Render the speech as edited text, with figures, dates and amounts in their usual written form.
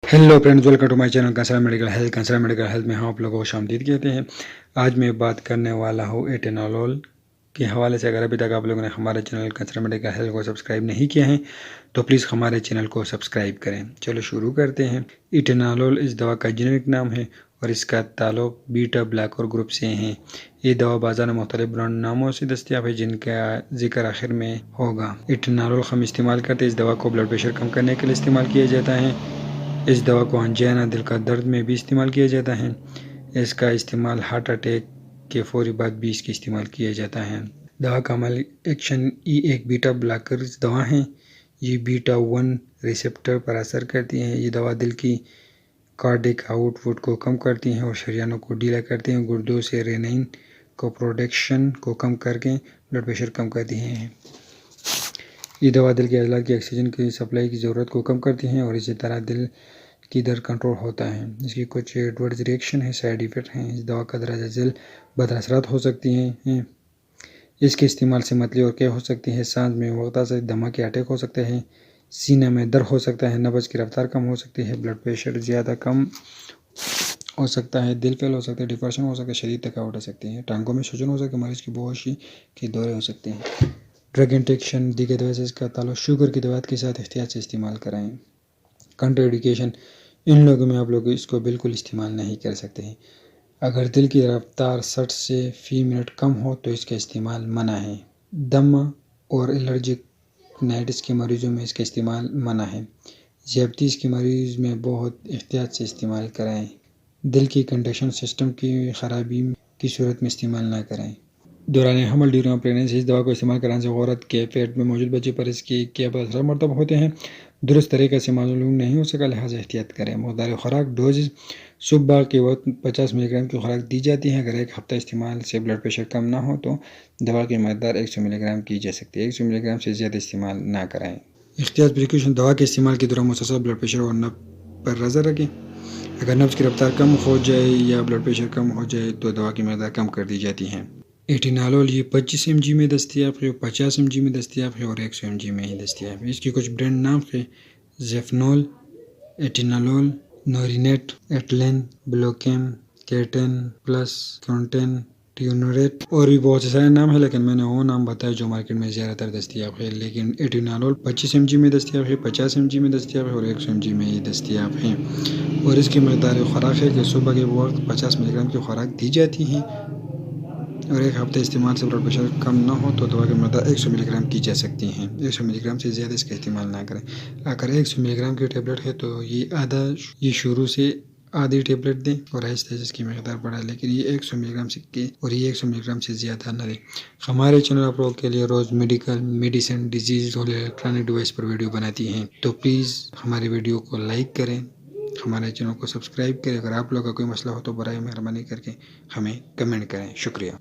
Hello friends, welcome to my channel कंसरा medical health में हम आप लोगों को खुशामदीद कहते हैं। आज मैं बात करने वाला हूँ एटेनॉल के हवाले से। अगर अभी तक आप लोगों ने हमारे चैनल कंसरा मेडिकल हेल्थ को सब्सक्राइब नहीं किया है तो प्लीज़ हमारे चैनल को सब्सक्राइब करें। चलो शुरू करते हैं। एटेनॉल इस दवा का जेनेरिक नाम है और इसका ताल्लुक बीटा ब्लॉकर ग्रुप से है। ये दवा बाजार में मुख्तलिफ ब्रांड नामों से दस्तियाब है जिनका जिक्र आखिर में होगा। एटेनॉल हम इस्तेमाल करते हैं। इस दवा को ब्लड प्रेशर कम करने के लिए इस्तेमाल किया जाता है। इस दवा को अंजाना दिल का दर्द में भी इस्तेमाल किया जाता है। इसका इस्तेमाल हार्ट अटैक के फौरी बाद भी इसका इस्तेमाल किया जाता है। दवा का अमल एक्शन एक बीटा ब्लॉकर दवा है। ये बीटा 1 रिसेप्टर पर असर करती है। ये दवा दिल की कार्डिक आउटपुट को कम करती हैं और शरीयानों को ढीला करती हैं। गुर्दों से रेनिन को प्रोडक्शन को कम करके ब्लड प्रेशर कम करती हैं। ये दवा दिल के अज़ला की ऑक्सीजन की सप्लाई की ज़रूरत को कम करती हैं और इसी तरह दिल की दर कंट्रोल होता है। इसकी कुछ एडवर्स रिएक्शन है, साइड इफ़ेक्ट हैं। इस दवा का दराजा झेल बदअसरात हो सकती हैं। इसके इस्तेमाल से मतली और क्या हो सकती है, सांस में वक्ता से दमा के अटैक हो सकते हैं, सीने में दर्द हो सकता है, नब्ज़ की रफ्तार कम हो सकती है, ब्लड प्रेशर ज़्यादा कम हो सकता है, दिल फेल हो सकता है, डिप्रेशन हो सकता है, शरीर थकावट हो सकती है, टांगों में सूजन हो सकती है, मरीज़ की बेहोशी के दौरे हो सकते हैं। ड्रग इंटेक्शन दी गई दवा से इसका ताल्लुक शुगर की दवात के साथ एहतियात से इस्तेमाल कराएं। कंट्राइंडिकेशन, इन लोगों में आप लोग इसको बिल्कुल इस्तेमाल नहीं कर सकते हैं। अगर दिल की रफ्तार 60 से फी मिनट कम हो तो इसका इस्तेमाल मना है। दम और एलर्जिक नाइटिस के मरीज़ों में इसका इस्तेमाल मना है। ज़ियादतीस के मरीज़ में बहुत एहतियात से इस्तेमाल कराएं। दिल की कंडक्शन सिस्टम की ख़राबी की सूरत में इस्तेमाल ना करें। दौरान हमल ड्यूरिंग प्रेगनेंसी इस दवा को इस्तेमाल कराने से औरत के पेट में मौजूद बच्चे पर इसकी क्या असर मरतब होते हैं दुरुस्त तरीके से मालूम नहीं हो सका, लिहाजा एहतियात करें। मकदार खुराक डोज सुबह के वक्त 50 मिलीग्राम की खुराक दी जाती है। अगर एक हफ्ता इस्तेमाल से ब्लड प्रेशर कम ना हो तो दवा की मकदार 100 मिलीग्राम की जा सकती है। 100 मिलीग्राम से ज़्यादा इस्तेमाल ना कराएं। एहतियात प्रिकॉशन, दवा के इस्तेमाल के दौरान मुसलसल ब्लड प्रेशर और नब्ज़ पर नज़र रखें। अगर नब्ज़ की रफ्तार कम हो जाए या ब्लड प्रेशर कम हो जाए तो दवा की मकदार कम कर दी जाती है। एटेनॉल ये 25 mg में दस्तियाब है, 50 mg में दस्तियाब है और 100 mg में ही दस्तियाब है। इसकी कुछ ब्रांड नाम है ज़ेफनॉल, एटेनॉल, नोरिनेट, एटलेन, ब्लोकेम, केटेन प्लस, कॉन्टेन, ट्यूनोरेट और भी बहुत से सारे नाम है, लेकिन मैंने वो नाम बताया जो मार्केट में ज़्यादातर दस्तियाब है। लेकिन एटेनॉल 25 mg में दस्तियाब है, 50 mg में दस्तियाब है और 100 mg में ही दस्तियाब है। और इसकी मकदार खुराक है कि सुबह के वक्त 50 मिलीग्राम की खुराक दी जाती है और एक हफ्ते इस्तेमाल से ब्लड प्रेशर कम ना हो तो दवा की मकदार 100 मिलीग्राम की जा सकती हैं। 100 मिलीग्राम से ज़्यादा इसका इस्तेमाल ना करें। अगर 100 मिलीग्राम की टेबलेट है तो ये शुरू से आधी टेबलेट दें और आहिस्ता आहिस्ता इसकी मकदार बढ़ाएं, लेकिन ये 100 मिलीग्राम से और ये 100 मिलीग्राम से ज़्यादा न दें। हमारे चैनल आप लोगों के लिए रोज़ मेडिसिन, डिजीज़ और इलेक्ट्रॉनिक डिवाइस पर वीडियो बनाती हैं, तो प्लीज़ हमारे वीडियो को लाइक करें, हमारे चैनल को सब्सक्राइब करें। अगर आप लोग का कोई मसला हो तो बराए मेहरबानी करके हमें कमेंट करें। शुक्रिया।